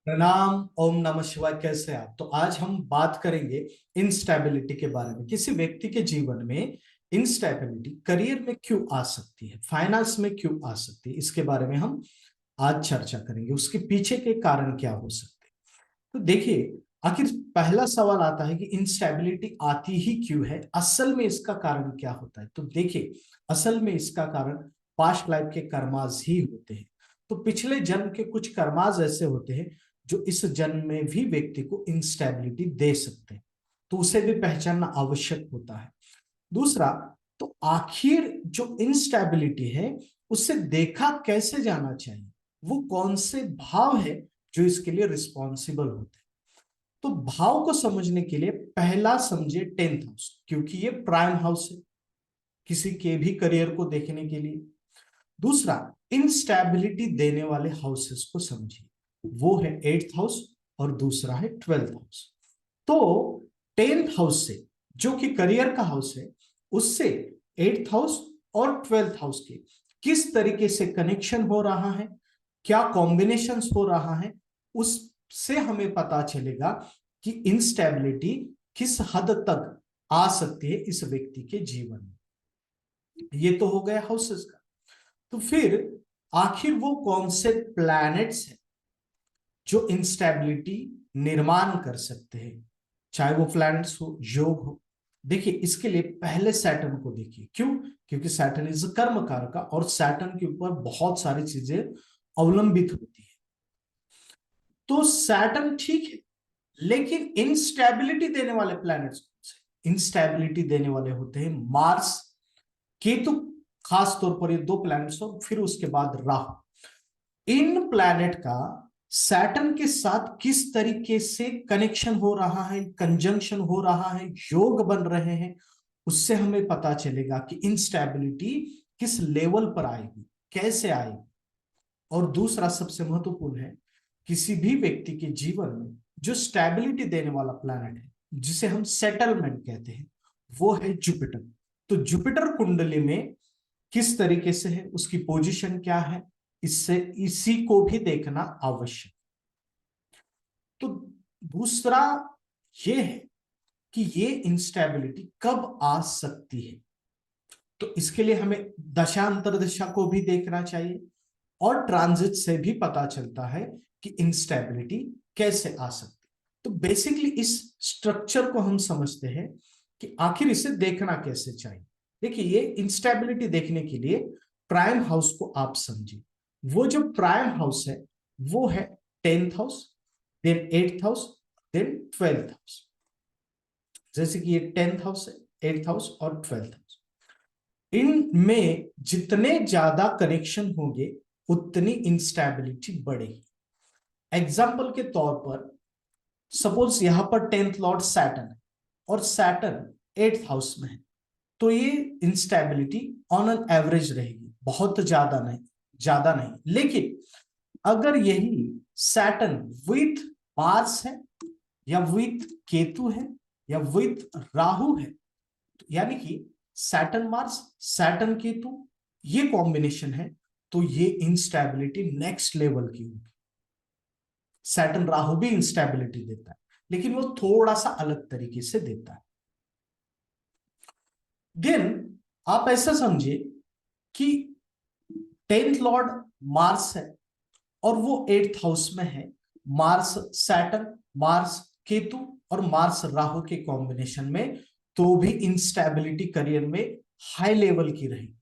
प्रणाम। ओम नमः शिवाय। कैसे हैं आप? तो आज हम बात करेंगे इंस्टेबिलिटी के बारे में। किसी व्यक्ति के जीवन में इंस्टेबिलिटी करियर में क्यों आ सकती है, फाइनेंस में क्यों आ सकती है, इसके बारे में हम आज चर्चा करेंगे। उसके पीछे के कारण क्या हो सकते हैं। तो देखिए, आखिर पहला सवाल आता है कि इंस्टेबिलिटी आती ही क्यों है, असल में इसका कारण क्या होता है। तो देखिए, असल में इसका कारण पास्ट लाइफ के कर्माज ही होते हैं। तो पिछले जन्म के कुछ कर्माज ऐसे होते हैं जो इस जन्म में भी व्यक्ति को इंस्टेबिलिटी दे सकते हैं, तो उसे भी पहचानना आवश्यक होता है। दूसरा, तो आखिर जो इंस्टेबिलिटी है उसे देखा कैसे जाना चाहिए, वो कौन से भाव है जो इसके लिए रिस्पॉन्सिबल होते हैं। तो भाव को समझने के लिए पहला समझे 10th हाउस, क्योंकि ये प्राइम हाउस है किसी के भी करियर को देखने के लिए। दूसरा, इंस्टेबिलिटी देने वाले हाउसेस को समझिए, वो है 8th हाउस और दूसरा है 12th हाउस। तो 10th हाउस से, जो कि करियर का हाउस है, उससे 8th हाउस और 12th हाउस के किस तरीके से कनेक्शन हो रहा है, क्या कॉम्बिनेशंस हो रहा है, उससे हमें पता चलेगा कि इंस्टेबिलिटी किस हद तक आ सकती है इस व्यक्ति के जीवन में। ये तो हो गया हाउसेस का। तो फिर आखिर वो कौन से प्लैनेट्स हैं जो इंस्टेबिलिटी निर्माण कर सकते हैं, चाहे वो प्लैनेट्स हो, योग हो। देखिए, इसके लिए पहले सैटर्न को देखिए। क्यों? क्योंकि सैटर्न इज कर्म कारक और सैटर्न के ऊपर बहुत सारी चीजें अवलंबित होती है। तो सैटर्न ठीक है, लेकिन इंस्टेबिलिटी देने वाले प्लैनेट्स कौन से? इंस्टेबिलिटी देने वाले होते हैं मार्स, केतु, खास तौर पर ये दो प्लैनेट्स और फिर उसके बाद राहु। इन प्लैनेट का सैटर्न के साथ किस तरीके से कनेक्शन हो रहा है, कंजंक्शन हो रहा है, योग बन रहे हैं, उससे हमें पता चलेगा कि इंस्टेबिलिटी किस लेवल पर आएगी, कैसे आएगी। और दूसरा सबसे महत्वपूर्ण है, किसी भी व्यक्ति के जीवन में जो स्टेबिलिटी देने वाला प्लैनेट है, जिसे हम सेटलमेंट कहते हैं, वो है जुपिटर। तो जुपिटर कुंडली में किस तरीके से है, उसकी पोजीशन क्या है, इससे इसी को भी देखना आवश्यक। तो दूसरा ये है कि ये इंस्टेबिलिटी कब आ सकती है। तो इसके लिए हमें दशांतर दशा को भी देखना चाहिए और ट्रांजिट से भी पता चलता है कि इंस्टेबिलिटी कैसे आ सकती है। तो बेसिकली इस स्ट्रक्चर को हम समझते हैं कि आखिर इसे देखना कैसे चाहिए। देखिए, ये इंस्टेबिलिटी देखने के लिए प्राइम हाउस को आप समझिए। वो जो प्राइम हाउस है वो है 10th house, then 8th house, then 12th house. जैसे कि ये 10th हाउस है, 8th हाउस और 12th हाउस। इनमें जितने ज्यादा कनेक्शन होंगे उतनी इंस्टेबिलिटी बढ़ेगी। एग्जाम्पल के तौर पर सपोज यहां पर 10th लॉर्ड सैटर्न है और सैटर्न 8th हाउस में है, तो ये इंस्टेबिलिटी ऑन एन एवरेज रहेगी, बहुत ज्यादा नहीं। लेकिन अगर यही सैटर्न विथ मार्स है या विथ केतु है या विथ राहु है, यानी कि सैटर्न मार्स, सैटर्न केतु, ये कॉम्बिनेशन है, तो ये इंस्टेबिलिटी नेक्स्ट लेवल की होगी। सैटर्न राहु भी इंस्टेबिलिटी देता है, लेकिन वो थोड़ा सा अलग तरीके से देता है। देन आप ऐसा समझिए कि 10th लॉर्ड मार्स है और वो 8th हाउस में है। मार्स सैटर्न, मार्स केतु और मार्स राहु के कॉम्बिनेशन में, तो भी इंस्टेबिलिटी करियर में हाई लेवल की रहेगी।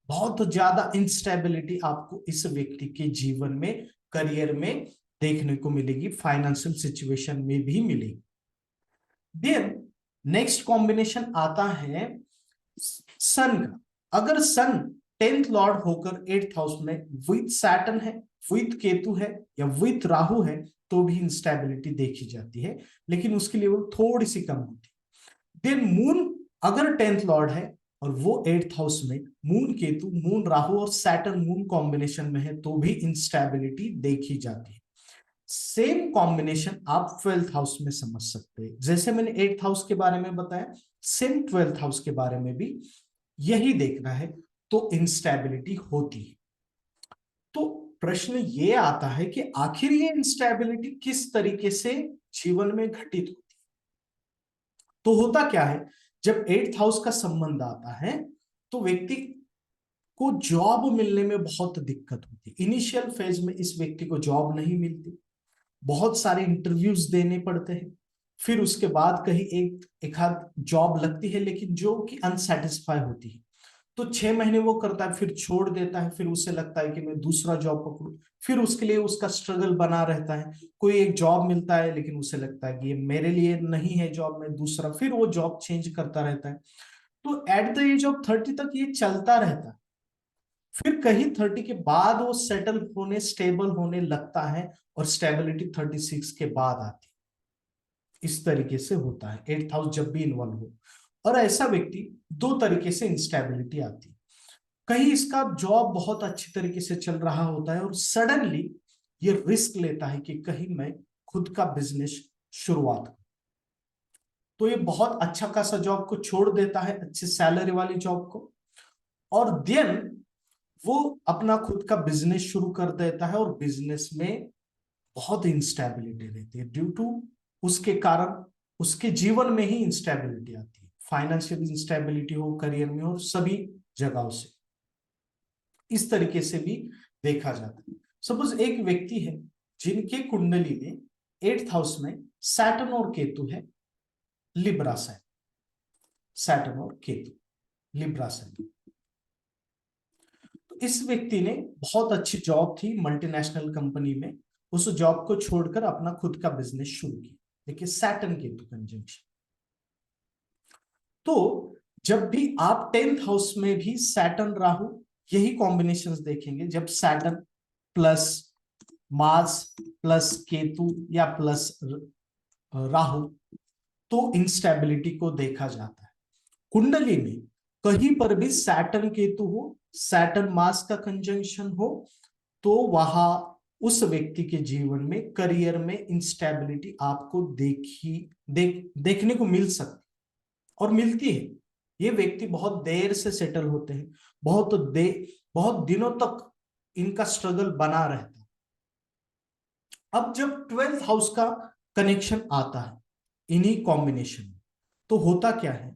बहुत ज्यादा इंस्टेबिलिटी आपको इस व्यक्ति के जीवन में, करियर में देखने को मिलेगी, फाइनेंशियल सिचुएशन में भी मिलेगी। देन नेक्स्ट कॉम्बिनेशन आता है सन का। अगर सन 10th लॉर्ड होकर 8th हाउस में विथ सैटर्न है, विथ केतु है या विथ राहु है, तो भी इंस्टेबिलिटी देखी जाती है, लेकिन उसकी लेवल थोड़ी सी कम होती है। देन मून अगर 10th लॉर्ड है और वो 8th हाउस में मून केतु, मून राहु और सैटर्न मून कॉम्बिनेशन में है, तो भी इंस्टेबिलिटी देखी जाती है। सेम कॉम्बिनेशन आप 12th हाउस में समझ सकते हैं। जैसे मैंने 8th हाउस के बारे में बताया, सेम 12th हाउस के बारे में भी यही देखना है, तो इंस्टेबिलिटी होती है। तो प्रश्न ये आता है कि आखिर ये इंस्टेबिलिटी किस तरीके से जीवन में घटित होती है। तो होता क्या है, जब एट्थ हाउस का संबंध आता है तो व्यक्ति को जॉब मिलने में बहुत दिक्कत होती है। इनिशियल फेज में इस व्यक्ति को जॉब नहीं मिलती, बहुत सारे इंटरव्यूज देने पड़ते हैं, फिर उसके बाद कहीं एक आध जॉब लगती है लेकिन जो कि अनसेटिस्फाई होती है। तो 6 महीने वो करता है, फिर छोड़ देता है, फिर उसे लगता है कि मैं दूसरा जॉब पकड़ूं, फिर उसके लिए उसका स्ट्रगल बना रहता है। कोई एक जॉब मिलता है लेकिन उसे लगता है कि ये मेरे लिए नहीं है जॉब, में दूसरा, फिर वो जॉब चेंज करता रहता है। तो एट द एज ऑफ 30 तक ये चलता रहता है। फिर कहीं 30 के बाद वो सेटल होने, स्टेबल होने लगता है, और स्टेबिलिटी 36 के बाद आती है। इस तरीके से होता है एट्थ हाउस जब भी इन्वॉल्व हो। और ऐसा व्यक्ति, दो तरीके से इंस्टेबिलिटी आती है। कहीं इसका जॉब बहुत अच्छी तरीके से चल रहा होता है और सडनली ये रिस्क लेता है कि कहीं मैं खुद का बिजनेस शुरुआत करूं। तो ये बहुत अच्छा खासा जॉब को छोड़ देता है, अच्छी सैलरी वाली जॉब को, और देन वो अपना खुद का बिजनेस शुरू कर देता है। और बिजनेस में बहुत इंस्टेबिलिटी रहती है, ड्यू टू उसके कारण उसके जीवन में ही इंस्टेबिलिटी आती है। फाइनेंशियल इंस्टेबिलिटी हो, करियर में हो, सभी जगहों से इस तरीके से भी देखा जाता है। सपोज एक व्यक्ति है जिनके कुंडली में एट्थ हाउस में सैटर्न और केतु है, लिब्रा साइन, सैटर्न और केतु लिब्रा साइन। तो इस व्यक्ति ने बहुत अच्छी जॉब थी मल्टीनेशनल कंपनी में, उस जॉब को छोड़कर अपना खुद का बिजनेस शुरू किया। देखिए सैटर्न केतु कंजंक्शन। तो जब भी आप 10th हाउस में भी सैटर्न राहु यही कॉम्बिनेशंस देखेंगे, जब Saturn plus Mars plus Ketu या प्लस राहु, तो इंस्टेबिलिटी को देखा जाता है। कुंडली में कहीं पर भी सैटर्न केतु हो, सैटर्न मार्स का कंजंक्शन हो, तो वहां उस व्यक्ति के जीवन में, करियर में इंस्टेबिलिटी आपको देखने को मिल सकती और मिलती है। ये व्यक्ति बहुत देर से सेटल होते हैं, बहुत दिनों तक इनका स्ट्रगल बना रहता है। अब जब 12th हाउस का कनेक्शन आता है इन्हीं कॉम्बिनेशन में, तो होता क्या है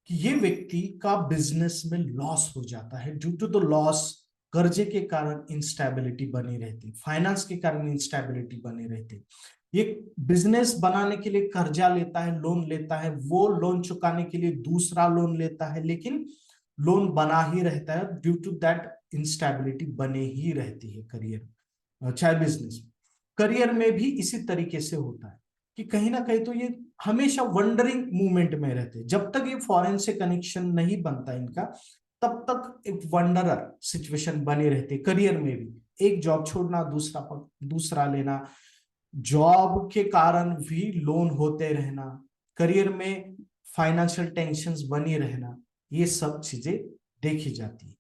कि ये व्यक्ति का बिजनेस में लॉस हो जाता है। ड्यू टू द लॉस, कर्जे के कारण इंस्टेबिलिटी बनी रहती, फाइनेंस के कारण इंस्टेबिलिटी बनी रहती। ये बिजनेस बनाने के लिए कर्जा लेता है, लोन लेता है, वो लोन चुकाने के लिए दूसरा लोन लेता है, लेकिन लोन बना ही रहता है। ड्यू टू दैट इंस्टेबिलिटी बने ही रहती है करियर, चाहे बिजनेस में। करियर में भी इसी तरीके से होता है कि कहीं ना कहीं तो ये हमेशा वंडरिंग मूवमेंट में रहते हैं। जब तक ये फॉरेन से कनेक्शन नहीं बनता इनका, तब तक एक वंडरर सिचुएशन बनी रहती है। करियर में भी एक जॉब छोड़ना, दूसरा लेना, जॉब के कारण भी लोन होते रहना, करियर में फाइनेंशियल टेंशंस बनी रहना, ये सब चीजें देखी जाती है।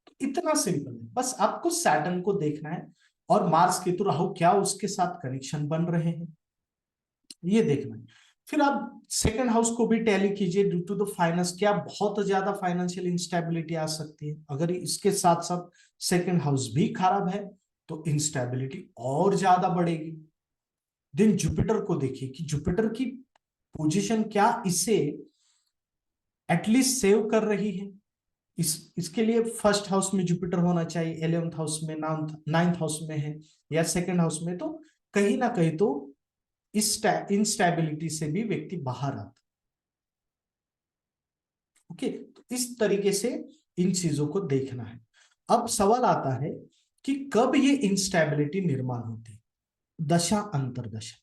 तो इतना सिंपल है, बस आपको सैटर्न को देखना है और मार्स केतु राहु क्या उसके साथ कनेक्शन बन रहे हैं, ये देखना है। फिर आप सेकंड हाउस को भी टैली कीजिए। ड्यू टू द फाइनेंस, क्या बहुत ज्यादा फाइनेंशियल इंस्टेबिलिटी आ सकती है। अगर इसके साथ साथ सेकंड हाउस भी खराब है तो इंस्टेबिलिटी और ज्यादा बढ़ेगी। देन जुपिटर को देखिए कि जुपिटर की पोजीशन क्या इसे एटलीस्ट सेव कर रही है। इसके लिए फर्स्ट हाउस में जुपिटर होना चाहिए, 11th हाउस में, नाइन्थ हाउस में है, या सेकंड हाउस में, तो कहीं ना कहीं तो इस इंस्टेबिलिटी से भी व्यक्ति बाहर आता। ओके, तो इस तरीके से इन चीजों को देखना है। अब सवाल आता है कि कब ये इंस्टेबिलिटी निर्माण होती है, दशा अंतरदशा।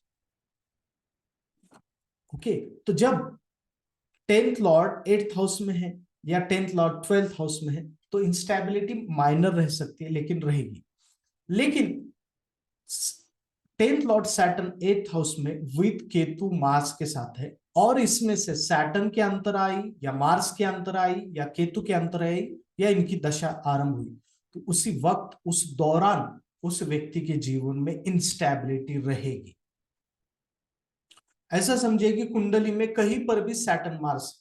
ओके, तो जब 10th लॉर्ड 8th हाउस में है या 10th लॉर्ड 12th हाउस में है, तो इंस्टेबिलिटी माइनर रह सकती है लेकिन रहेगी। लेकिन 10th Lord Saturn 8th house में विद केतु मार्स के साथ है, और इसमें से सैटर्न के अंतर आई या मार्स के अंतर आई या केतु के अंतर आई या इनकी दशा आरंभ हुई, तो उसी वक्त, उस दौरान उस व्यक्ति के जीवन में इंस्टेबिलिटी रहेगी। ऐसा समझिए कि कुंडली में कहीं पर भी सैटर्न मार्स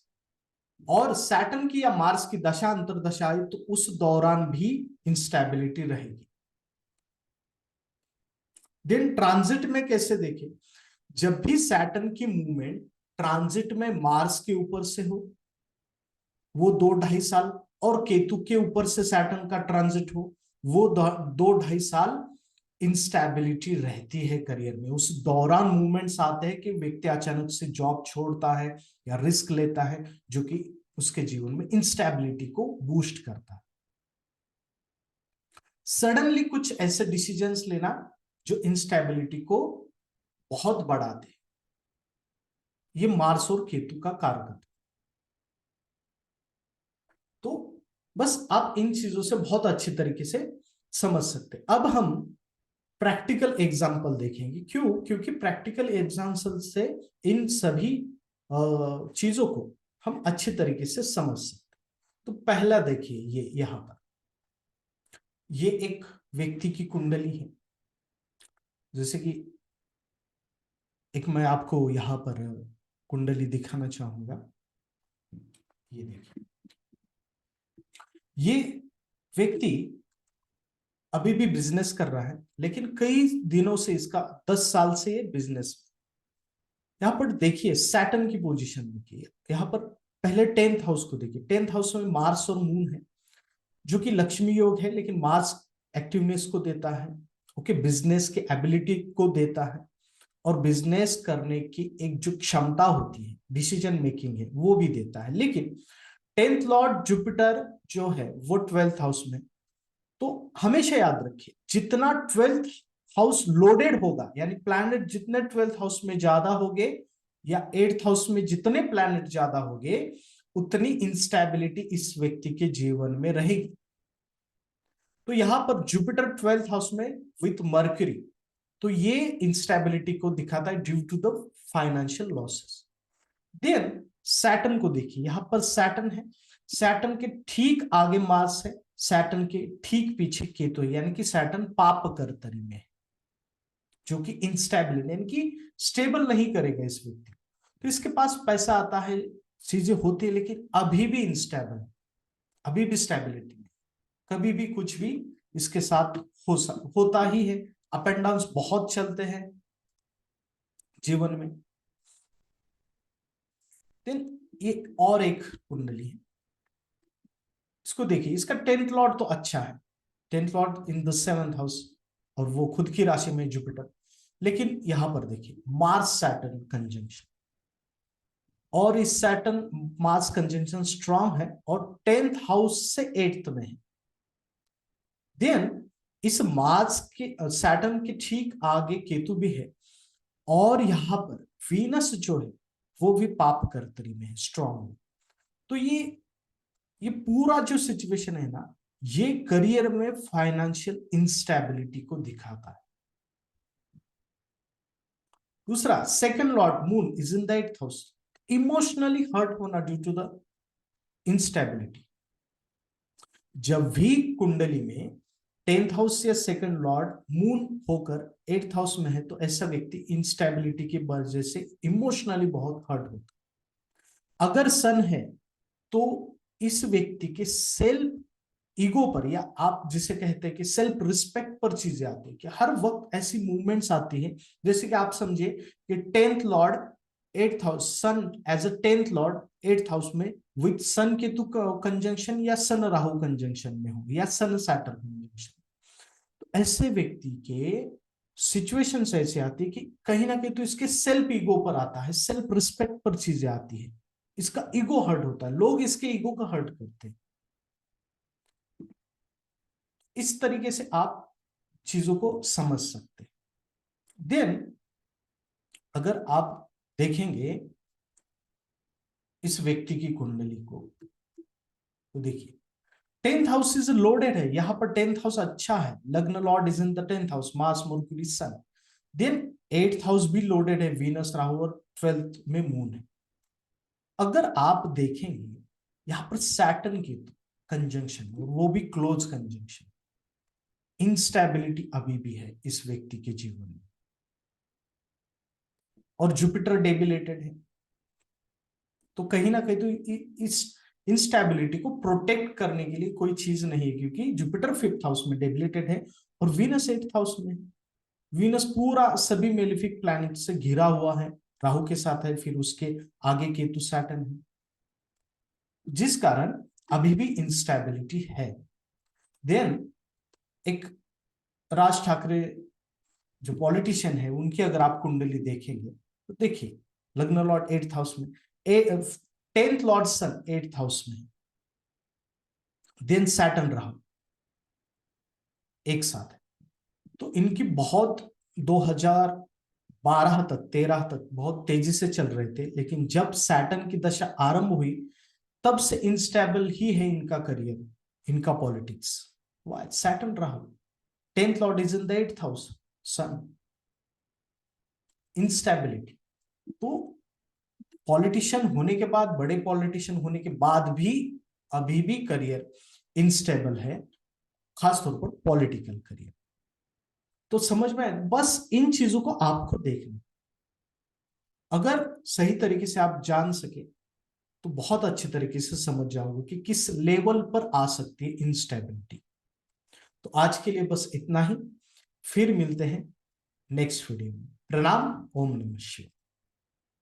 और सैटर्न की या मार्स की दशा अंतरदशा आई, तो उस दौरान भी इंस्टेबिलिटी रहेगी। देन ट्रांजिट में कैसे देखें, जब भी सैटर्न की मूवमेंट ट्रांजिट में मार्स के ऊपर से हो वो 2-2.5 साल, और केतु के ऊपर से सैटर्न का ट्रांजिट हो वो 2-2.5 साल इंस्टेबिलिटी रहती है करियर में। उस दौरान मूवमेंट्स आते हैं कि व्यक्ति अचानक से जॉब छोड़ता है या रिस्क लेता है, जो कि उसके जीवन में इंस्टेबिलिटी को बूस्ट करता है। सडनली कुछ ऐसे डिसीजंस लेना जो इंस्टेबिलिटी को बहुत बढ़ा दे, ये मार्स और केतु का कारक है। तो बस आप इन चीजों से बहुत अच्छी तरीके से समझ सकते हैं। अब हम प्रैक्टिकल एग्जाम्पल देखेंगे। क्यों? क्योंकि प्रैक्टिकल एग्जाम्पल से इन सभी चीजों को हम अच्छी तरीके से समझ सकते हैं। तो पहला देखिए, ये यहां पर ये एक व्यक्ति की कुंडली है। जैसे कि एक मैं आपको यहां पर कुंडली दिखाना चाहूंगा। ये देखिए, ये व्यक्ति अभी भी बिजनेस कर रहा है, लेकिन कई दिनों से इसका 10 साल से ये बिजनेस। यहां पर देखिए सैटर्न की पोजीशन देखिए, यहां पर पहले 10th हाउस को देखिए। 10th हाउस में मार्स और मून है, जो कि लक्ष्मी योग है, लेकिन मार्स एक्टिवनेस को देता है, ओके, बिजनेस के एबिलिटी को देता है, और बिजनेस करने की एक जो क्षमता होती है, डिसीजन मेकिंग है, वो भी देता है। लेकिन 10th लॉर्ड जुपिटर जो है वो 12th हाउस में। तो हमेशा याद रखिए, जितना 12th हाउस लोडेड होगा, यानी प्लैनेट जितने 12th हाउस में ज्यादा होंगे या 8th हाउस में जितने प्लैनेट ज्यादा होंगे, उतनी इंस्टेबिलिटी इस व्यक्ति के जीवन में रहेगी। तो यहां पर जुपिटर 12th हाउस में विथ मर्क्यूरी, तो ये इंस्टेबिलिटी को दिखाता है due to the financial losses. Then Saturn को देखिए, यहां पर सैटर्न है, सैटर्न के ठीक आगे मार्स है, सैटर्न के ठीक पीछे केतु है, यानी कि सैटर्न पाप कर्तरी में है, जो कि इंस्टेबल यानी कि स्टेबल नहीं करेगा इस व्यक्ति। तो इसके पास पैसा आता है, चीजें होती है, लेकिन अभी भी इंस्टेबल है, अभी भी स्टेबिलिटी नहीं, कभी भी कुछ भी इसके साथ होता ही है। अप एंड डाउन बहुत चलते हैं जीवन में। देन ये और एक कुंडली है, इसको देखिए, इसका 10th लॉर्ड तो अच्छा है, 10th Lord in the 7th house, और वो खुद की राशि में जुपिटर। लेकिन यहां पर देखिए मार्स सैटर्न कंजंक्शन, और इस सैटर्न मार्स कंजंक्शन स्ट्रांग है और 10th हाउस से 8th में है। देन इस मार्स के सैटर्न के ठीक आगे केतु भी है, और यहां पर वीनस जो है वो भी पाप कर्तरी में है, स्ट्रांग। तो ये पूरा जो सिचुएशन है ना, ये करियर में फाइनेंशियल इंस्टेबिलिटी को दिखाता है। दूसरा, second lord moon is in the 8th house, emotionally hurt होना ड्यू टू द इंस्टेबिलिटी। जब भी कुंडली में 10th हाउस या सेकंड लॉर्ड मून होकर 8th हाउस में है, तो ऐसा व्यक्ति इंस्टेबिलिटी की वजह से इमोशनली बहुत हर्ट होता है। अगर सन है तो इस व्यक्ति के सेल्फ ईगो पर, या आप जिसे कहते हैं कि सेल्फ रिस्पेक्ट पर चीजें आती है, कि हर वक्त ऐसी मूवमेंट्स आती है, जैसे कि आप समझिए कि 10th lord 8th house, sun as a 10th lord 8th house में विथ सन केतु कंजंक्शन, या सन राहु कंजंक्शन में हो, या सन सैटर्न कंजंक्शन। तो ऐसे व्यक्ति के सिचुएशंस ऐसे आती है कि कहीं ना कहीं तो इसके सेल्फ ईगो पर आता है, सेल्फ रिस्पेक्ट पर चीजें आती है, इसका ईगो हर्ट होता है, लोग इसके ईगो का हर्ट करते हैं। इस तरीके से आप चीजों को समझ सकते हैं। देन अगर आप देखेंगे इस व्यक्ति की कुंडली को, तो देखिए 10th हाउस इज लोडेड है, यहां पर 10th हाउस अच्छा है, लग्न lord is in the 10th house, Mars Mercury sun. Then 8th house भी लोडेड है, वीनस राहु, और 12th में मून है। अगर आप देखेंगे यहां पर सैटर्न की कंजंक्शन, वो भी क्लोज कंजंक्शन, इंस्टेबिलिटी अभी भी है इस व्यक्ति के जीवन में, और जुपिटर डेबिलेटेड है। तो कहीं ना कहीं तो इस इंस्टेबिलिटी को प्रोटेक्ट करने के लिए कोई चीज नहीं है, क्योंकि जुपिटर 5th हाउस में डेबिलेटेड है और वीनस 8th हाउस में। वीनस पूरा सभी मेलिफिक प्लैनेट से घिरा हुआ है, राहु के साथ है, फिर उसके आगे केतु सैटर्न है, जिस कारण अभी भी इंस्टेबिलिटी है। देन एक राज ठाकरे जो पॉलिटिशियन है, उनकी अगर आप कुंडली देखेंगे तो देखिए लग्न लॉर्ड 8th हाउस में, 10th लॉर्ड सन 8th हाउस में, देन सैटर्न राहु एक साथ है। तो इनकी बहुत 2012 तक 13 तक बहुत तेजी से चल रहे थे, लेकिन जब सैटर्न की दशा आरंभ हुई तब से इंस्टेबल ही है इनका करियर, इनका politics. Why? Saturn Rahu, 10th lord is in the 8th house, sun, instability. तो पॉलिटिशियन होने के बाद, बड़े पॉलिटिशियन होने के बाद भी अभी भी करियर इनस्टेबल है, खासतौर पर पॉलिटिकल करियर। तो समझ में, बस इन चीजों को आपको देखना, अगर सही तरीके से आप जान सके तो बहुत अच्छे तरीके से समझ जाओगे कि किस लेवल पर आ सकती है इंस्टेबिलिटी। तो आज के लिए बस इतना ही, फिर मिलते हैं नेक्स्ट वीडियो में। प्रणाम, ओम नमः शिवाय।